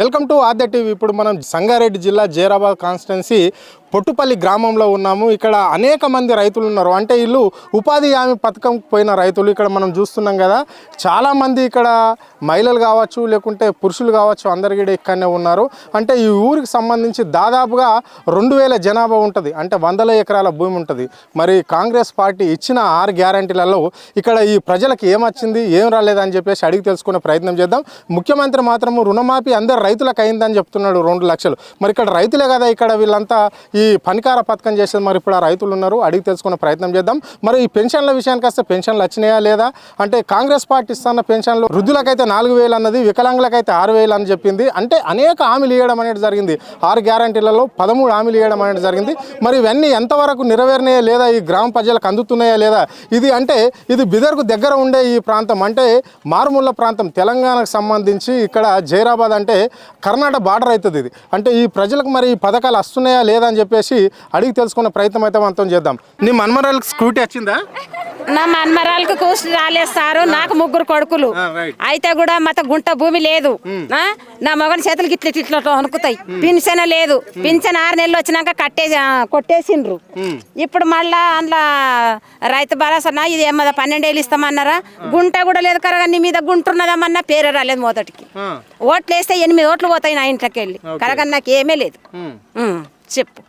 Welcome to Aadya TV. ఇప్పుడు మనం సంగారెడ్డి జిల్లా జైరాబాద్ కాన్స్టిట్యున్సీ పొట్టుపల్లి గ్రామంలో ఉన్నాము. ఇక్కడ అనేక మంది రైతులు ఉన్నారు. అంటే వీళ్ళు ఉపాధి హామీ పథకం పోయిన రైతులు. ఇక్కడ మనం చూస్తున్నాం కదా, చాలామంది ఇక్కడ మహిళలు కావచ్చు, లేకుంటే పురుషులు కావచ్చు, అందరు కూడా ఇక్కడనే ఉన్నారు. అంటే ఈ ఊరికి సంబంధించి దాదాపుగా 2000 జనాభా ఉంటుంది. అంటే 100 ఎకరాల భూమి ఉంటుంది. మరి కాంగ్రెస్ పార్టీ ఇచ్చిన 6 గ్యారంటీలలో ఇక్కడ ఈ ప్రజలకు ఏమొచ్చింది, ఏం రాలేదని చెప్పేసి అడిగి తెలుసుకునే ప్రయత్నం చేద్దాం. ముఖ్యమంత్రి మాత్రము రుణమాఫీ అందరు రైతులకు అయిందని చెప్తున్నాడు, 2 లక్షలు. మరి ఇక్కడ రైతులే కదా ఇక్కడ వీళ్ళంతా ఈ పనికార పథకం చేసేది. మరి ఇప్పుడు ఆ రైతులు ఉన్నారు, అడిగి తెలుసుకునే ప్రయత్నం చేద్దాం. మరి ఈ పెన్షన్ల విషయానికి వస్తే పెన్షన్లు వచ్చినాయా లేదా అంటే కాంగ్రెస్ పార్టీ ఇస్తున్న పెన్షన్లు వృద్ధులకైతే 4000 అన్నది, వికలాంగులకైతే 6000 అని చెప్పింది. అంటే అనేక హామీలు ఇవ్వడం అనేది జరిగింది. 6 గ్యారంటీలలో 13 హామీలు ఇవ్వడం అనేది జరిగింది. మరి ఇవన్నీ ఎంతవరకు నెరవేరినాయా లేదా, ఈ గ్రామ ప్రజలకు అందుతున్నాయా లేదా, ఇది బిదర్కు దగ్గర ఉండే ఈ ప్రాంతం, అంటే మారుమూల ప్రాంతం, తెలంగాణకు సంబంధించి ఇక్కడ జైరాబాద్ అంటే కర్ణాటక బార్డర్ అవుతుంది. ఇది అంటే ఈ ప్రజలకు మరి ఈ పథకాలు వస్తున్నాయా లేదా అని చెప్పేసి అడిగి తెలుసుకునే ప్రయత్నం అయితే మనతో చేద్దాం. నీ మన్మరాలకు స్కూటీ వచ్చిందా? నా మన్మరాలకు కూర్చుని రాలేదు సారు. నాకు 3 కొడుకులు అయితే కూడా మత గుంట భూమి లేదు. నా మగని చేతులకి ఇట్లా వణుకుతాయి. పింఛన లేదు. పింఛన్ 6 నెలలు వచ్చినాక కొట్టేసిండ్రు. ఇప్పుడు మళ్ళా అందులో రైతు భరోసా ఇది ఏమదా 12 ఏళ్ళు ఇస్తామన్నారా, గుంట కూడా లేదు. కరగన్ని మీద గుంటున్నదమ్మన్నా పేరు రాలేదు. మొదటికి ఓట్లు వేస్తే 8 ఓట్లు పోతాయి నా ఇంట్లోకి వెళ్ళి. కరగని నాకు ఏమీ లేదు. చెప్పు.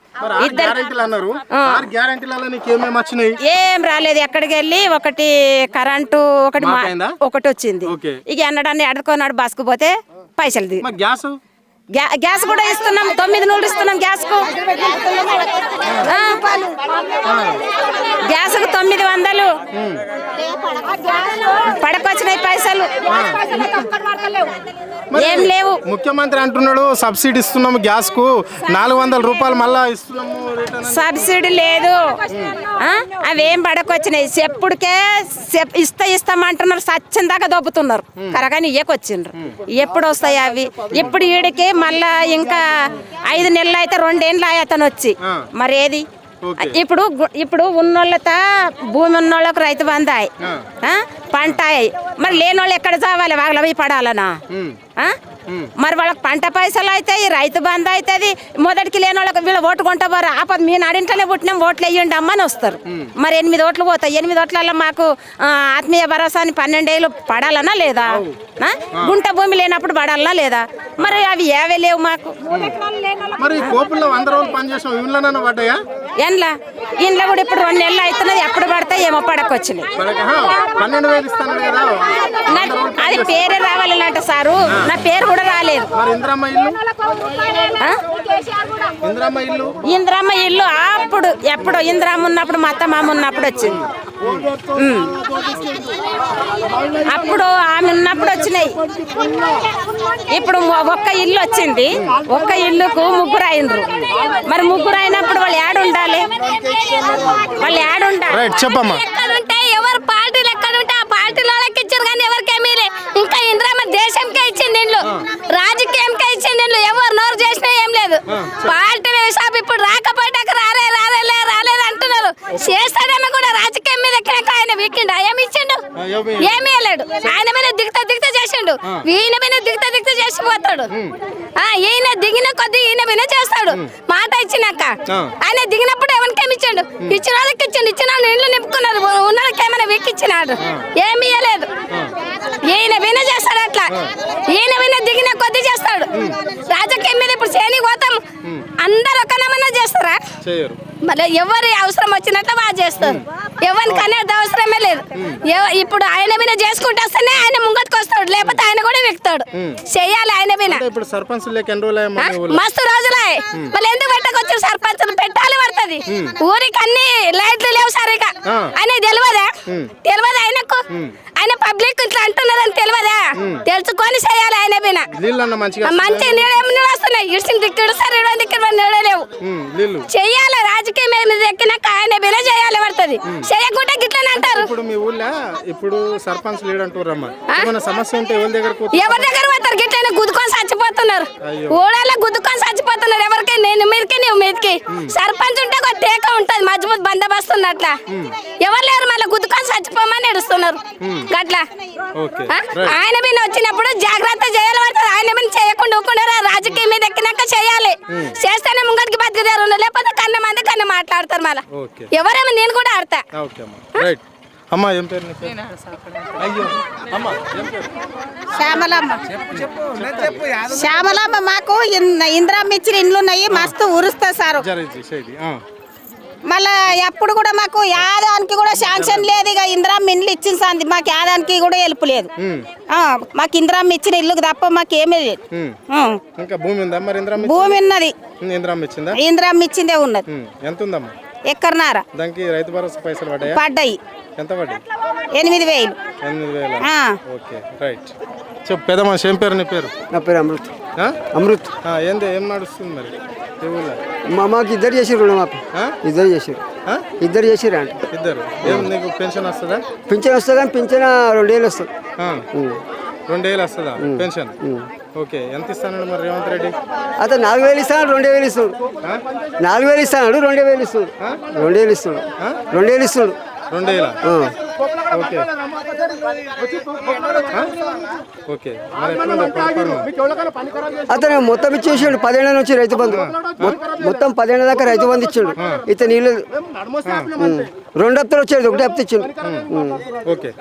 ఏం రాలేదు. ఎక్కడికి వెళ్ళి ఒకటి కరెంటు ఒకటి వచ్చింది. ఇక ఎన్నడాన్ని అడుకోనాడు బస్కు పోతే పైసలు గ్యాస్ కూడా ఇస్తున్నాం. 900 ఇస్తున్నాం గ్యాస్కు. గ్యాస్కు 900 పడకొచ్చినాయి పైసలు. ఏం లేవు. ముఖ్యమంత్రి అంటున్నాడు సబ్సిడీ ఇస్తున్నాము గ్యాస్ కు 400 రూపాయలు మళ్ళా ఇస్తున్నాము. సబ్సిడీ లేదు. అవేం పడకొచ్చినాయి. చెప్పుడికే ఇస్తామంటున్నారు. సత్యం దాకా దొబ్బుతున్నారు. కరగాని ఇయ్యకొచ్చిండ్రు. ఎప్పుడు వస్తాయి అవి? ఇప్పుడు ఈడికి మళ్ళా ఇంకా 5 నెలలు అయితే 2 ఏళ్ళు అతను వచ్చి మరి ఏది ఇప్పుడు ఉన్నోళ్ళతో భూమి ఉన్నోళ్ళకు రైతు బంధాయి, పంట మరి లేనోళ్ళు ఎక్కడ చావాలి? వాళ్ళ పోయి పడాలనా? మరి వాళ్ళకి పంట పైసలు అవుతాయి, రైతు బంధు అవుతుంది. మొదటికి లేని వాళ్ళకి వీళ్ళు ఓటు కొంటారు. ఆపద మీ నాడింట్లోనే పుట్టినాం, ఓట్లు వేయండి అమ్మని వస్తారు. మరి 8 ఓట్లు పోతాయి. 8 ఓట్లలో మాకు ఆత్మీయ భరోసాని 12 ఏళ్ళు పడాలనా లేదా? గుంట భూమి లేనప్పుడు పడాలనా లేదా? మరి అవి ఏవే లేవు మాకు. ఎండ్లా ఇంట్లో కూడా ఇప్పుడు 2 నెలలు అవుతున్నది. ఎప్పుడు పడతాయి ఏమో పడకొచ్చినాయి. అది పేరే రావాలంట సారు. నా పేరు కూడా రాలేదు. ఇంద్రమ్మ ఇల్లు అప్పుడు ఎప్పుడు ఇంద్రమ్మ ఉన్నప్పుడు మా అత్తమ్మ ఉన్నప్పుడు వచ్చింది. అప్పుడు ఆమె ఉన్నప్పుడు వచ్చినాయి. ఇప్పుడు ఒక్క ఇల్లు వచ్చింది. ఒక్క ఇల్లుకు 3 అయినరు. మరి 3 అయినప్పుడు వాళ్ళు యాడ్ ఉండాలి. వాళ్ళు యాడ్ ఉండాలి. చెప్పమ్మా. ఎవరు పార్టీలు ఎక్కడుంటే ఆ పార్టీలో ఇచ్చారు కానీ ఎవరికేమీ లే. ఇంకా ఇంద్రమ్మ దేశంకే ఇచ్చింది ఇల్లు, రాజకీయంకే ఇచ్చింది ఇల్లు. ఎవరు నోరు చేసినా ఏం లేదు. పార్టీల హిసాబు ఇప్పుడు రాకపోయాక రాలేదు అంటున్నారు. చేస్తాడేమో కూడా రాజకీయం మీద ఎక్కడ ఆయన వీకిండు. ఏమి ఇచ్చిండు? ఏమీ వెళ్ళాడు. ఆయన మీద దిగుతా చేసిండు. ఈయన మీద దిగుతా చేసిపోతాడు. ఈయన దిగిన కొద్ది ఈయన మీద చేస్తాడు. మాట ఇచ్చినాక ఆయన దిగినప్పుడు ఎవరికేమి ఇచ్చిండు? ఇచ్చిన వాళ్ళకి ఇచ్చిండు. ఇచ్చిన వాళ్ళు ఇల్లు నింపుకున్నారు. ఉన్న వాళ్ళకి ఏమైనా వీకిచ్చినాడు? ఏమి ఇవ్వలేదు. ఈయన విన చేస్తాడు. అట్లా ఈయన విన దిగిన కొద్ది చేస్తాడు. రాజకీయం మీద ఇప్పుడు చేయని పోతాం. అందరు ఒకనమన్నా చేస్తారా? మళ్ళీ ఎవరి అవసరం వచ్చినట్టు బాగా చేస్తారు. ఎవరికి అనేది అవసరమే లేదు. ఇప్పుడు ఆయన మీద చేసుకుంటూ వస్తేనే ఆయన ముంగట్టుకు వస్తాడు. లేకపోతే ఆయన కూడా వెక్తాడు. చెయ్యాలి ఆయన మీద. మస్తు రోజులే. మళ్ళీ ఎందుకు పెట్టకొచ్చారు? సర్పంచ్ పెట్టాలి పడుతుంది. ఊరికి అన్ని లైట్లు లేవు సరిగా. ఆయన తెలియదా ఆయనకు? ఆయన పబ్లిక్ ఇట్లా అంటున్నదని తెలియదా? తెలుసుకొని చేయాలి ఆయన మీద. మంచి నీళ్ళు వస్తున్నాయి. ఉన్నాయి ఇడిసిన దిక్కు సార్ ఇడవ దిక్కు నడలేవు నీళ్ళు చెయ్యాలి రాజకీయం మీద ఎక్కినాక ఆయన బిన చేయాలి పడుతుంది చేయకుంటే గిట్లనే అంటారు. ఇప్పుడు మీ ఊళ్ళో ఇప్పుడు సర్పంచ్ లేడు అంటారమ్మా, ఏమైనా సమస్య ఉంటే ఎవరి దగ్గర ఎవరి దగ్గర పోతారు గిట్లనే గుద్దుకొని చచ్చిపోతున్నారు, ఊళ్ళో గుద్దుకొని చచ్చిపోతున్నారు. ఎవరికి నేను మీదకి నువ్వు మీదకి సర్పంచ్ ఉంటే ఒక టేక ఉంటది మజబూత్ బందోబస్తు ఉన్నట్లా ఎవరు లేరు, మళ్ళీ గుద్దుకొని చచ్చిపోమని నడుస్తున్నారు గట్లా. ఆయన మీద వచ్చినప్పుడు జాగ్రత్త చేయాలి పడుతుంది, ఆయన మీద చేయకుండా ఊరుకున్నారు. రాజకీయం మీద ఎక్కినాక చేయాలి, చేస్తేనే ముంగడికి బతికిదారు, లేకపోతే కన్న మంది కన్న మాట్లాడతారు. మళ్ళీ ఎవరేమో నేను కూడా ఆడతా. అమ్మా ఏం పేరు? అయ్యో అమ్మా ఏం పేరు? శ్యామలమ్మ. శ్యామలమ్మ మాకు ఇందిరమ్మ ఇచ్చిన ఇండ్లు ఉన్నాయి, మస్తు ఉరుస్తా సారు. మళ్ళా ఎప్పుడు కూడా మాకు యాదానికి కూడా శాంక్షన్ లేదు. ఇక ఇందిరమ్మ ఇండ్లు ఇచ్చిన సంది మాకు యాదానికి కూడా హెల్ప్ లేదు. మాకు ఇందిరమ్మ ఇచ్చిన ఇల్లుకి తప్ప మాకేమీ లేదు. భూమి ఉన్నది, ఇందిరమ్మ ఇచ్చిందే ఉన్నది. ఎంత ఉందమ్మా? ఎక్కడన్నారా దానికి రైతు భరోసా పైసలు పడ్డాయి. ఎంత పడ్డాయి? 8,000. 8,000. Okay right. చెప్పు పెద్ద మనిషి ఏం పేరు? నీ పేరు? నా పేరు అమృత్. అమృత్. ఏంది ఏం నడుస్తుంది మరి మా మాకు ఇద్దరు చేసిర్రు రుణమాఫీ. ఇద్దరు చేసిర్రు. ఇద్దరు చేసిర్రు అంటే ఇద్దరు. ఏం నీకు పెన్షన్ వస్తుందా? పింఛన్ వస్తుంది కానీ పింఛన్ 2 ఏళ్ళు వస్తుంది. 2 ఏళ్ళు వస్తుందా పెన్షన్? ఓకే. ఎంత ఇస్తాడు మరి రేవంత్ రెడ్డి? అతను 4,000 ఇస్తాడు, 2,000 ఇస్తాడు. 4,000 ఇస్తాడు, 2,000 ఇస్తాడు. 2,000 ఇస్తాడు, 2,000 ఇస్తాడు. 2,000. Okay okay. అతను మొత్తం ఇచ్చేసాడు 10 ఏళ్ళ నుంచి రైతు బంధు, మొత్తం 10 ఏళ్ళ దాకా రైతు బంధు ఇచ్చాడు. ఇతను నీళ్ళు 2 హప్తాలు వచ్చాడు, 1 హప్తా ఇచ్చాడు. Okay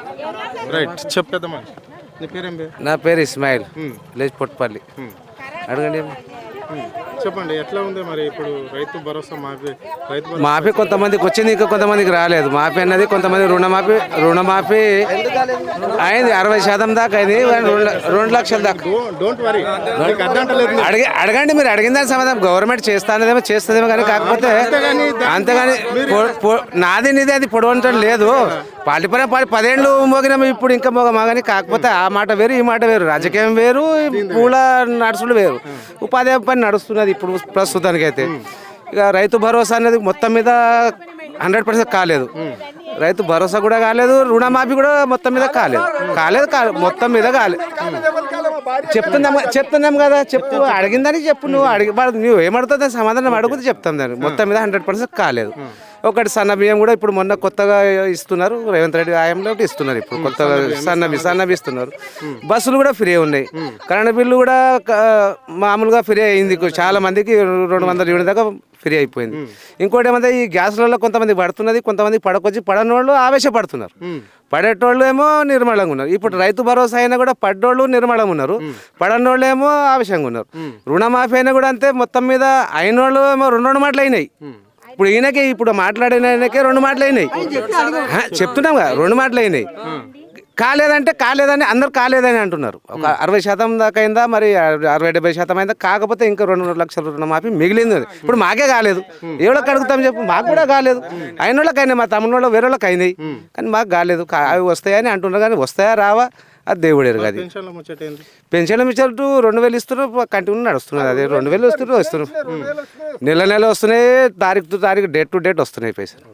right. చెప్పేద్దామా నీ పేరేం పేరు? నా పేరు ఇస్మాయిల్, విలేజ్ పొట్టుపల్లి. అడగండి. చెప్పండి ఎట్లా ఉంది మరి ఇప్పుడు రైతు భరోసా మాఫీ కొంతమందికి వచ్చింది, ఇంకా కొంతమందికి రాలేదు. మాఫీ అన్నది కొంతమంది రుణమాఫీ అయింది 60% దాకా అయింది, 2 లక్షల దాకా. అడగండి, మీరు అడిగిన దాని సమాధానం. గవర్నమెంట్ చేస్తుందేమో కానీ కాకపోతే అంతేగాని నాది నీది అది పొడవంటం లేదు. పార్టీ పరంగా 10 ఏళ్ళు మోగినాము, ఇప్పుడు ఇంకా మోగమా కానీ కాకపోతే ఆ మాట వేరు ఈ మాట వేరు. రాజకీయం వేరు, పూల నడుచుడు వేరు. ఉపాధి పని నడుస్తున్నది ఇప్పుడు ప్రస్తుతానికి అయితే. ఇక రైతు భరోసా అనేది మొత్తం మీద 100% కాలేదు. రైతు భరోసా కూడా కాలేదు, రుణమాఫీ కూడా మొత్తం మీద కాలేదు. మొత్తం మీద కాలేదు. చెప్తున్నాం కదా, చెప్పు. అడిగిందని చెప్పు. నువ్వు ఏమడుతుంది సమాధానం అడుగుతుంది, చెప్తాం దాన్ని. మొత్తం మీద 100% కాలేదు. ఒకటి సన్న బియ్యం కూడా ఇప్పుడు మొన్న కొత్తగా ఇస్తున్నారు, రేవంత్ రెడ్డి హయాంలో ఇస్తున్నారు. ఇప్పుడు కొత్తగా సన్నబి ఇస్తున్నారు. బస్సులు కూడా ఫ్రీ ఉన్నాయి. కరెంట్ బిల్లు కూడా మామూలుగా ఫ్రీ అయింది. చాలా మందికి 200 యూనిట్ దాకా ఫ్రీ అయిపోయింది. ఇంకోటి ఏమంటే ఈ గ్యాస్లలో కొంతమంది పడుతున్నది, కొంతమంది పడని వాళ్ళు ఆవేశపడుతున్నారు. పడేటోళ్ళు ఏమో నిర్మలంగా ఉన్నారు. ఇప్పుడు రైతు భరోసా అయినా కూడా పడ్డోళ్ళు నిర్మలంగా ఉన్నారు, పడని వాళ్ళు ఏమో ఆవేశంగా ఉన్నారు. రుణమాఫీ అయినా కూడా అంతే. మొత్తం మీద అయిన వాళ్ళు ఏమో 2 మాటలు అయినాయి. ఇప్పుడు ఈయనకి ఇప్పుడు మాట్లాడిన ఆయనకే 2 మాటలు అయినాయి. చెప్తున్నాం కదా, 2 మాటలు అయినాయి. కాలేదని అందరు కాలేదని అంటున్నారు. ఒక 60% దాకా అయిందా, మరి 60-70% అయిందా? కాకపోతే ఇంకా 2 లక్షల రుణమాఫీ మిగిలింది. ఇప్పుడు మాకే కాలేదు. ఎవరికి అడుగుతాం చెప్పు? మాకు కూడా కాలేదు. అయిన వాళ్ళకి అయినాయి, మా తమ్ముడు వాళ్ళు వేరే వాళ్ళకి అయినాయి, కానీ మాకు కాలేదు. అవి వస్తాయని అంటున్నారు, కానీ వస్తాయా రావా అది దేవుడు ఎరుగు. అది పెన్షన్ల ముచ్చట్టు 2,000 ఇస్తున్నారు, కంటిన్యూ నడుస్తున్నది. అదే 2,000 వస్తున్నారు. నెల వస్తున్నాయి, తారీఖు టు తారీఖు, డేట్ టు డేట్ వస్తున్నాయి పైసలు.